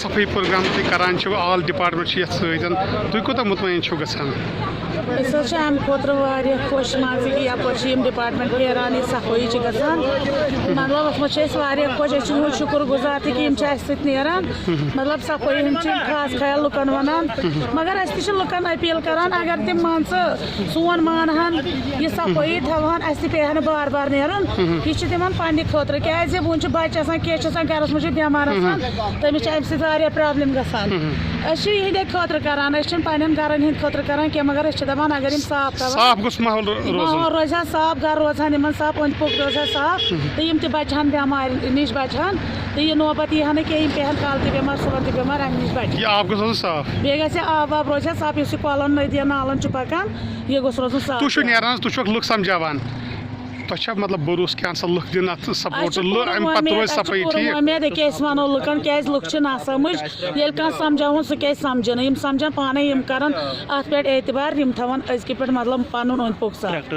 صفائی پروگرام تھی کران آل ڈپارٹمنٹ یتھ ستن تھی کوتاہ مطمئن چھو گژھان امہ خاطر خوش مان ژٕ یپٲرۍ یِم ڈپارٹمنٹ پھیران یہِ صفٲیی چھِ گژھان مطلب اتھ منٛز چھِ أسۍ واریاہ خۄش أسۍ چھِ شُکر گُزار تہِ کہِ یِم چھِ اَسہِ سۭتۍ نیران مطلب صفٲیی ہُنٛد چھِ خاص خیال لُکن ونان مگر أسۍ تہِ چھِ لُکن اپیٖل کران اگر تِم مان ژٕ سون مانہن یہِ صفٲیی تھاوہن اَسہِ تہِ پیٚیہِ ہا نہٕ بار بار نیرُن یہِ چھِ تِمن پننہِ خٲطرٕ کیازِ وۄنۍ چھُ بچہِ آسان کینٛہہ چھُ آسان گرس منٛز چھُ بٮ۪مار آسان تٔمِس چھِ امہِ سۭتۍ واریاہ پرابلم گژھان أسۍ چھِ یِہنٛدے خٲطرٕ کران أسۍ چھِنہٕ پننٮ۪ن گرن ہٕنٛدۍ خٲطرٕ کران کینٛہہ مگر أسۍ چھِ دپان اگر یِم صاف صاف گوٚژھ ماحول ماحول روزِ ہا صاف گرٕ روزہن یِمن صاف أنٛدۍ پوٚک روزِ ہا صاف تہٕ یِم تہِ بچہٕ ہن بٮ۪مارِ نِش بچہٕ ہن تہٕ یہِ نوبت یی ہا نہٕ کینٛہہ یِم پیٚیہِ ہن کالہٕ تہِ بٮ۪مار صُبحن تہِ بٮ۪مار امہِ نِش بچہِ آب گوٚژھ آسُن صاف بیٚیہِ گژھِ آب واب روزِ ہا صاف یُس یہِ کۄلن نٔدین نالن چھُ پکان یہِ گوٚژھ روزُن صاف تُہۍ چھِو نیران تُہۍ چھِکھ لُکھ سمجھاوان تۄہہِ چھا مطلب بروسہٕ کینٛژھا لُکھ دِن اتھ سپورٹ امہِ پتہٕ روزِ صفٲیی ٹھیٖک اُمید أکیاہ أسۍ ونو لُکن کیازِ لُکھ چھِ ناسمٕجھ ییٚلہِ کانٛہہ سمجھاوُن سُہ کیازِ سمجھنہٕ یِم سمجھن پانے یِم کرن اتھ پٮ۪ٹھ اعتبار یِم تھاون أزکہِ پٮ۪ٹھ مطلب پنُن أنٛدۍ پوٚک صاف